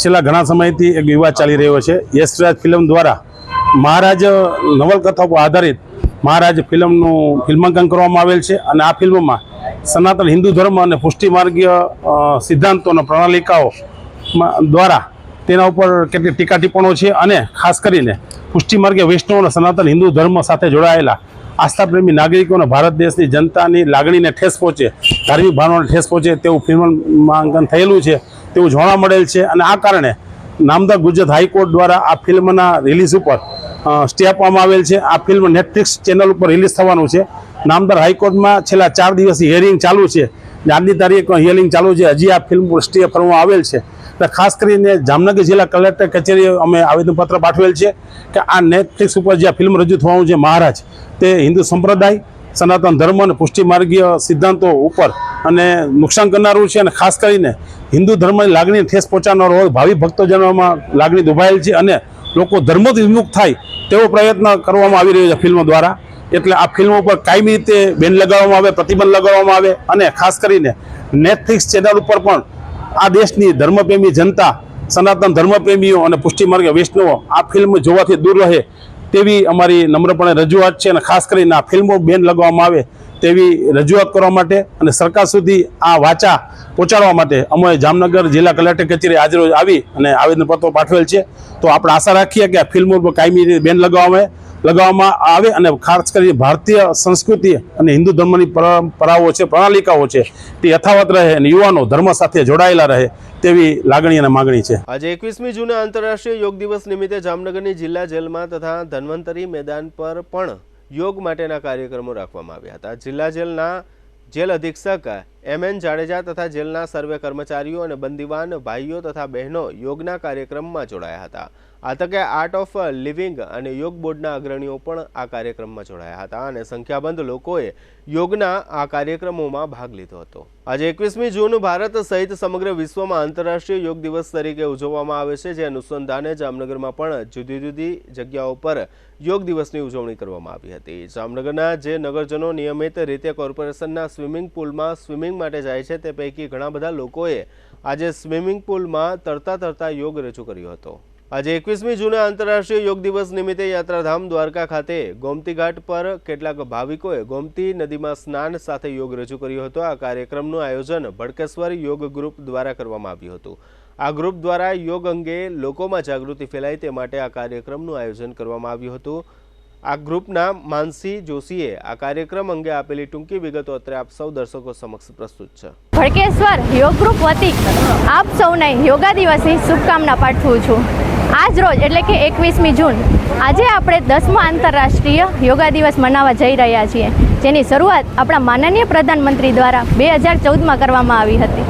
છેલ્લા ઘણા સમયથી એક વિવાદ ચાલી રહ્યો છે. યશરાજ ફિલ્મ દ્વારા મહારાજ નવલકથા પર આધારિત મહારાજ ફિલ્મનું ફિલ્માંકન કરવામાં આવેલ છે અને આ ફિલ્મમાં સનાતન હિન્દુ ધર્મ અને પુષ્ટિમાર્ગીય સિદ્ધાંતો અને પ્રણાલિકાઓ દ્વારા તેના ઉપર કેટલીક ટીકા ટિપ્પણો છે અને ખાસ કરીને પુષ્ટિમાર્ગીય વૈષ્ણવ અને સનાતન હિન્દુ ધર્મ સાથે જોડાયેલા આસ્થાપ્રેમી નાગરિકોને ભારત દેશની જનતાની લાગણીને ઠેસ પહોંચે, ધાર્મિક ભાવનાને ઠેસ પહોંચે તેવું ફિલ્માંકન થયેલું છે તેવું જાણવા મળેલ છે. અને આ કારણે નામદાર ગુજરાત હાઈકોર્ટ દ્વારા આ ફિલ્મના રિલીઝ ઉપર સ્ટે આપવામાં આવેલ છે. આ ફિલ્મ નેટફ્લિક્સ ચેનલ ઉપર રિલીઝ થવાનું છે. નામદાર હાઈકોર્ટમાં છેલ્લા 4 દિવસથી હિયરિંગ ચાલુ છે. આજની તારીખે હિયરિંગ ચાલુ છે. હજી આ ફિલ્મ પર સ્ટે ફરવામાં આવેલ છે. ખાસ કરીને જામનગર જિલ્લા કલેક્ટર કચેરીએ અમે આવેદનપત્ર પાઠવેલ છે કે આ નેટફ્લિક્સ ઉપર જે ફિલ્મ રજૂ થવાનું છે મહારાજ, તે હિન્દુ સંપ્રદાય, સનાતન ધર્મ અને પુષ્ટિમાર્ગીય સિદ્ધાંતો ઉપર અને નુકસાન કરનારું છે અને ખાસ કરીને હિન્દુ ધર્મની લાગણીને ઠેસ પહોંચાડનારો હોય, ભાવિ ભક્તજનોમાં લાગણી દુભાયેલ છે અને લોકો ધર્મથી વિમુખ થાય તેવો પ્રયત્ન કરવામાં આવી રહ્યો છે ફિલ્મ દ્વારા. એટલે આ ફિલ્મ ઉપર કાયમી રીતે બેન લગાવવામાં આવે, પ્રતિબંધ લગાવવામાં આવે અને ખાસ કરીને નેટફ્લિક્સ ચેનલ ઉપર પણ આ દેશની ધર્મપ્રેમી જનતા, સનાતન ધર્મપ્રેમીઓ અને પુષ્ટિમાર્ગીય વૈષ્ણવો આ ફિલ્મ જોવાથી દૂર રહે તેવી અમારી નમ્રપણે રજૂઆત છે. અને ખાસ કરીને આ ફિલ્મો બેન લગાવવામાં આવે તેવી રજૂઆત કરવા માટે અને સરકાર સુધી આ વાચા પહોંચાડવા માટે અમે જામનગર જિલ્લા કલેક્ટર કચેરી આજરોજ આવી અને આવેદનપત્રો પાઠવેલ છે. તો આપણે આશા રાખીએ કે આ ફિલ્મો ઉપર કાયમી રીતે બેન લગાવવામાં આવે અને ખાસ કરીને ભારતીય સંસ્કૃતિ અને હિન્દુ ધર્મની પરંપરાઓ છે, પ્રણાલિકાઓ છે તે યથાવત રહે અને યુવાનો ધર્મ સાથે જોડાયેલા રહે તેવી લાગણી અને માગણી છે. આજે 21મી જૂને આંતરરાષ્ટ્રીય યોગ દિવસ નિમિત્તે જામનગરની જિલ્લા જેલમાં તથા ધન્વંતરી મેદાન પર પણ યોગ માટેના કાર્યક્રમો રાખવામાં આવ્યા હતા. જિલ્લા જેલના જેલ અધિક્ષક MN જાડેજા તથા જેલના સર્વે કર્મચારીઓ અને બંદીવાન ભાઈઓ તથા બહેનો યોગના કાર્યક્રમમાં જોડાયા હતા. આ તકે આર્ટ ઓફ લિવિંગ અને યોગ બોર્ડના અગ્રણીઓ પણ આ કાર્યક્રમમાં જોડાયા હતા અને સંખ્યાબંધ લોકોએ યોગના આ કાર્યક્રમોમાં ભાગ લીધો હતો. આજે 21મી જૂન ભારત સહિત સમગ્ર વિશ્વમાં આંતરરાષ્ટ્રીય યોગ દિવસ તરીકે ઉજવવામાં આવે છે. જે અનુસંધાને જામનગરમાં પણ જુદી જુદી જગ્યાઓ પર યોગ દિવસની ઉજવણી કરવામાં આવી હતી. જામનગરના જે નગરજનો નિયમિત રીતે કોર્પોરેશનના સ્વિમિંગ પુલમાં સ્વિમિંગ માટે જાય છે તે પૈકી ઘણા બધા લોકોએ આજે સ્વિમિંગ પુલમાં તરતા યોગ રજૂ કર્યો હતો. આજે 21મી જૂને આંતરરાષ્ટ્રીય યોગ દિવસ નિમિત્તે યાત્રાધામ દ્વારકા ખાતે ગોમતી ઘાટ પર કેટલાક ભાવિકોએ ગોમતી નદીમાં સ્નાન સાથે યોગ રજૂ કર્યો હતો। આ કાર્યક્રમનું આયોજન ભડકેશ્વર યોગ ગ્રુપ દ્વારા કરવામાં આવ્યું હતું। આ ગ્રુપ દ્વારા યોગ અંગે લોકોમાં જાગૃતિ ફેલાય તે માટે આ કાર્યક્રમનું આયોજન કરવામાં આવ્યું હતું। આ ગ્રુપના માનસી જોશીએ આ કાર્યક્રમ અંગે આપેલી ટૂંકી વિગતો અત્રે આપ સૌ દર્શકો સમક્ષ પ્રસ્તુત છે। ભડકેશ્વર યોગ ગ્રુપ વતી આપ સૌને યોગા દિવસની શુભકામના પાઠવું છું। આજ રોજ એટલે કે 21મી જૂન આજે આપણે 10મો આંતરરાષ્ટ્રીય યોગા દિવસ મનાવવા જઈ રહ્યા છીએ, જેની શરૂઆત આપણા માનનીય પ્રધાનમંત્રી દ્વારા 2014માં કરવામાં આવી હતી।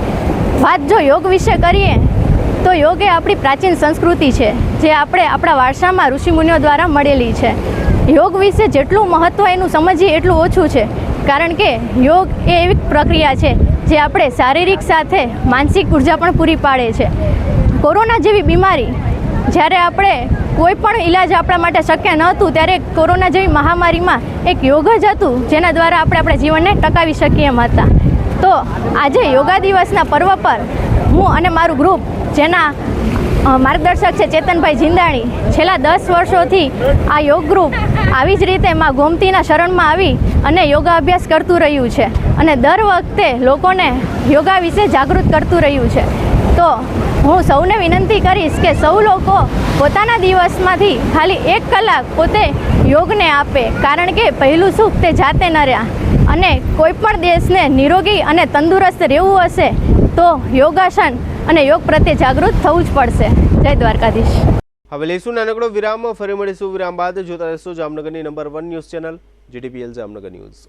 વાત જો યોગ વિશે કરીએ તો યોગ એ આપણી પ્રાચીન સંસ્કૃતિ છે, જે આપણે આપણા વારસામાં ઋષિમુનિઓ દ્વારા મળેલી છે। યોગ વિશે જેટલું મહત્ત્વ એનું સમજીએ એટલું ઓછું છે, કારણ કે યોગ એ એવી પ્રક્રિયા છે જે આપણે શારીરિક સાથે માનસિક ઉર્જા પણ પૂરી પાડે છે। કોરોના જેવી બીમારી જ્યારે આપણે કોઈ પણ ઈલાજ આપણા માટે શક્ય ન હતું, ત્યારે કોરોના જેવી મહામારીમાં એક યોગ જ હતું જેના દ્વારા આપણે આપણા જીવનને ટકાવી શકીએ એમ હતા। તો આજે યોગા દિવસના પર્વ પર હું અને મારું ગ્રુપ, જેના માર્ગદર્શક છે ચેતનભાઈ જિંદાણી, છેલ્લા 10 વર્ષોથી આ યોગ ગ્રુપ આવી જ રીતે માં ગોમતીના શરણમાં આવી અને યોગા અભ્યાસ કરતું રહ્યું છે અને દર વખતે લોકોને યોગા વિશે જાગૃત કરતું રહ્યું છે। તો હું સૌને વિનંતી કરીશ કે સૌ લોકો પોતાના દિવસમાંથી ખાલી 1 કલાક પોતે યોગને આપે, કારણ કે પહેલું સુખ તે જાતે ન રહ્યા। અને કોઈ પણ દેશને નિરોગી અને તંદુરસ્ત રહેવું હશે તો યોગાસન અને યોગ પ્રત્યે જાગૃત થવું જ પડશે। જય દ્વારકાધીશ। હવે લઈશું નાનકડો વિરામ, ફરી મળીશું વિરામ બાદ। જોતા રહેશો જામનગરની number 1 news channel GTPL Jamnagar news.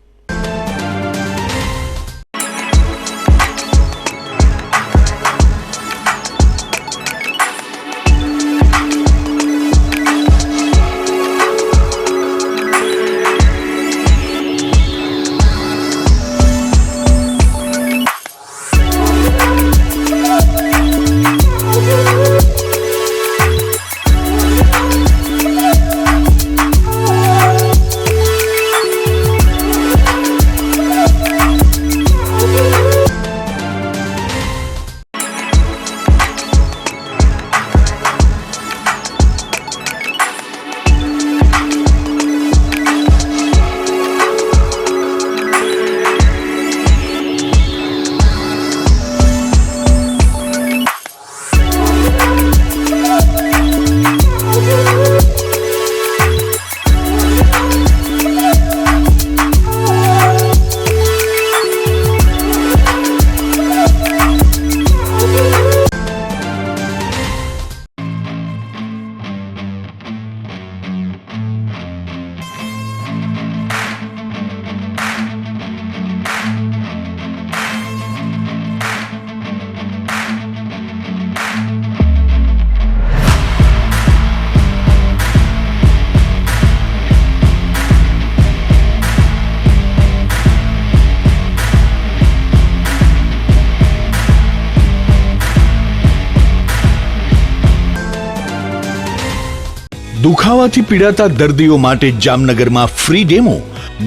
દુખાવાથી પીડાતા દર્દીઓ માટે જામનગરમાં free demo.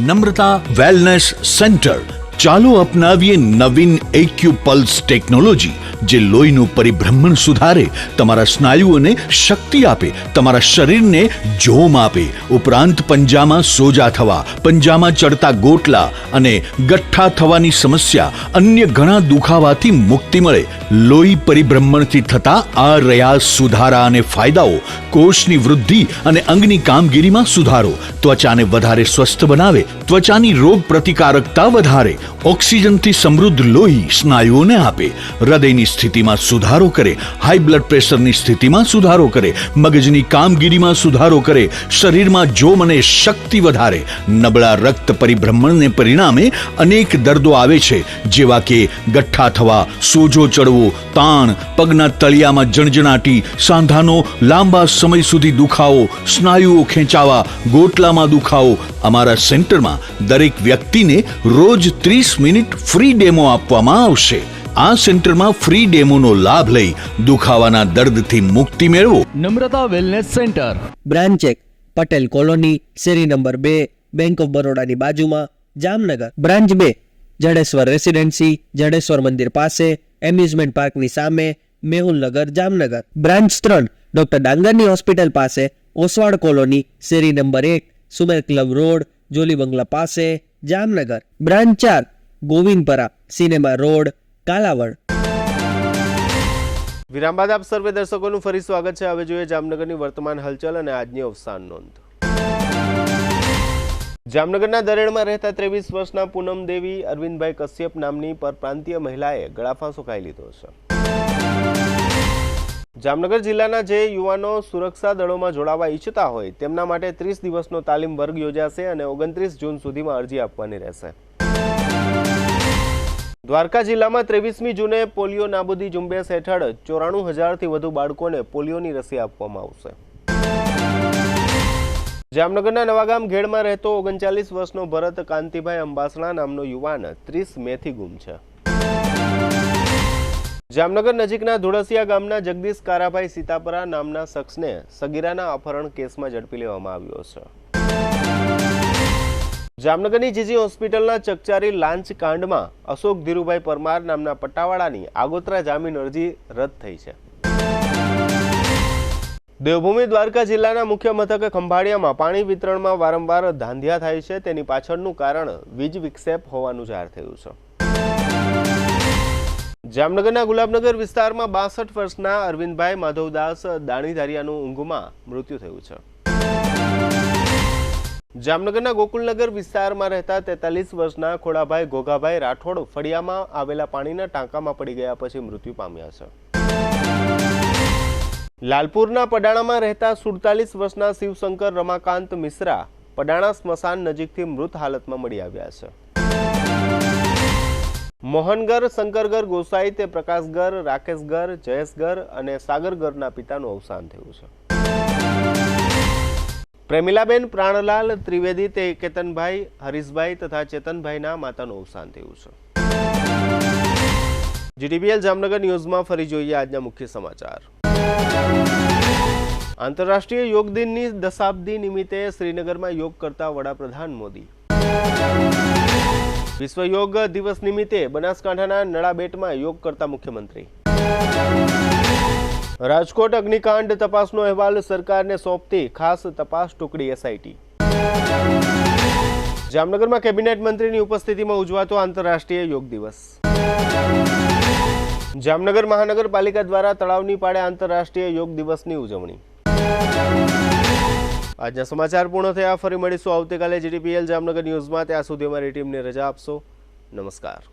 Namrata wellness centre. ચાલો અપનાવીએ નવીન એક્યુપલ્સ ટેકનોલોજી, જે લોહીનું પરિભ્રમણ સુધારે, તમારા સ્નાયુઓને શક્તિ આપે, તમારા શરીરને જોમ આપે, ઉપરાંત પંજામાં સોજા થવા, પંજામાં ચડતા ગોટલા અને ગઠ્ઠા થવાની સમસ્યા, અન્ય ઘણા દુખાવાથી મુક્તિ મળે। લોહી પરિભ્રમણથી થતા આ રહ્યા સુધારા અને ફાયદાઓ। કોષની વૃદ્ધિ અને અંગની કામગીરીમાં સુધારો, ત્વચાને વધારે સ્વસ્થ બનાવે, ત્વચાની રોગ પ્રતિકારકતા વધારે, ઓક્સિજનથી સમૃદ્ધ લોહી સ્નાયુઓને આપે, હૃદયની સ્થિતિમાં સુધારો કરે, હાઈ બ્લડ પ્રેશરની સ્થિતિમાં સુધારો કરે, મગજની કામગીરીમાં સુધારો કરે, શરીરમાં જોમ અને શક્તિ વધારે। નબળા રક્ત પરિભ્રમણને પરિણામે અનેક દર્દો આવે છે, જેવા કે ગઠ્ઠા થવા, સોજો ચડવો, તાણ, પગના તળિયામાં જણજણાટી, સાંધાનો લાંબા સમય સુધી દુખાવો, સ્નાયુઓ ખેંચાવા, ગોટલામાં દુખાવો। અમારા સેન્ટરમાં દરેક વ્યક્તિને રોજ 30 મિનિટ ફ્રી ડેમો આપવામાં આવશે। આ સેન્ટરમાં ફ્રી ડેમોનો લાભ લઈ દુખાવાના દર્દથી મુક્તિ મેળવો। Namrata wellness centre, branch 1 Patel colony, શેરી નંબર 2, બેંક ઓફ બરોડાની બાજુમાં, જામનગર। બ્રાન્ચ 2 જડેશ્વર રેસિડેન્સી, જડેશ્વર મંદિર પાસે, એમ્યુઝમેન્ટ પાર્કની સામે, મેહુલનગર, જામનગર. બ્રાન્ચ 3 ડોક્ટર ડાંગરની હોસ્પિટલ પાસે, ઓસવાડ કોલોની, શેરી નંબર 1, Sumer club road, Jolly bungalow પાસે, Jamnagar. Branch 4 Govindpara, cinema road, Kalavad. વિરામ બાદ આપ સર્વે દર્શકોનું ફરી સ્વાગત છે. હવે જોઈએ જામનગરની વર્તમાન હલચલ અને આજની અવસાન નોંધ. જામનગરના દરેડમાં રહેતા 23 વર્ષના પૂનમ દેવી અરવિંદભાઈ કશ્યપ નામની પરપ્રાંતીય મહિલાએ ગળાફાંસો ખાઈ લીધો છે. જામનગર જિલ્લાના જે યુવાનો સુરક્ષા દળોમાં જોડાવા ઈચ્છતા હોય તેમના માટે 30 દિવસનો તાલીમ વર્ગ યોજાશે અને 29 જૂન સુધીમાં અરજી આપવાની રહેશે. દ્વારકા જિલ્લામાં 23મી જૂને પોલિયો નાબૂદી ઝુંબેશ હેઠળ 94,000થી વધુ બાળકોને પોલિયોની રસી આપવામાં આવશે. જામનગરના નવાગામ ઘેડમાં રહેતો 39 વર્ષનો ભરત કાંતિભાઈ અંબાસણા નામનો યુવાન 30 મેથી ગુમ છે. જામનગર નજીકના ધોળસિયા ગામના જગદીશ કારાભાઈ સીતાપરા નામના શખ્સને સગીરાના અપહરણ કેસમાં ઝડપી લેવામાં આવ્યો છે. જામનગરની જીજી હોસ્પિટલના ચકચારી લાંચ કાંડમાં અશોક ધીરુભાઈ પરમાર નામના પટ્ટાવાળાની આગોતરા જામીન અરજી રદ થઈ છે. દેવભૂમિ દ્વારકા જિલ્લાના મુખ્ય મથક ખંભાળિયામાં પાણી વિતરણમાં વારંવાર ધાંધિયા થાય છે. તેની પાછળનું કારણ વીજ વિક્ષેપ હોવાનું જાહેર થયું છે. જામનગરના ગુલાબનગર વિસ્તારમાં 62 વર્ષના અરવિંદભાઈ માધવદાસ દાણીધારિયાનું ઊંઘમાં મૃત્યુ થયું છે. જામનગરના ગોકુલનગર વિસ્તારમાં રહેતા 43 વર્ષના ખોડાભાઈ ઘોઘાભાઈ રાઠોડ ફળિયામાં આવેલા પાણીના ટાંકામાં પડી ગયા પછી મૃત્યુ પામ્યા છે. લાલપુરના પડાણામાં રહેતા 47 વર્ષના શિવશંકર રમાકાંત મિશ્રા પડાણા સ્મશાન નજીકથી મૃત હાલતમાં મળી આવ્યા છે. મોહનગર, શંકરગર ગોસાઈ તે પ્રકાશગર, રાકેશગર, જયેશગર અને સાગરગરના પિતાનું અવસાન થયું છે. પ્રેમિલાબેન પ્રાણલાલ ત્રિવેદી તે કેતનભાઈ, હરીશભાઈ તથા ચેતનભાઈના માતાનું અવસાન થયું છે. જીટીપીએલ જામનગર ન્યૂઝમાં ફરી જોઈએ આજના મુખ્ય સમાચાર. આંતરરાષ્ટ્રીય યોગ દિનની દશાબ્દી નિમિત્તે શ્રીનગરમાં યોગ કરતા વડાપ્રધાન મોદી. વિશ્વ યોગ દિવસ નિમિત્તે બનાસકાંઠાના નળાબેટમાં યોગ કરતા મુખ્યમંત્રી. રાજકોટ અગ્નિકાંડ તપાસનો અહેવાલ સરકારને સોંપતી ખાસ તપાસ ટુકડી એસઆઈટી. જામનગરમાં કેબિનેટ મંત્રીની ઉપસ્થિતિમાં ઉજવાતો આંતરરાષ્ટ્રીય યોગ દિવસ. જામનગર મહાનગરપાલિકા દ્વારા તળાવની પાળે આંતરરાષ્ટ્રીય યોગ દિવસની ઉજવણી. આજના સમાચાર પૂર્ણ થયા. ફરી મળીશું આવતીકાલે જીટીપીએલ જામનગર ન્યૂઝમાં. ત્યાં સુધી અમારી ટીમને રજા આપશો. નમસ્કાર.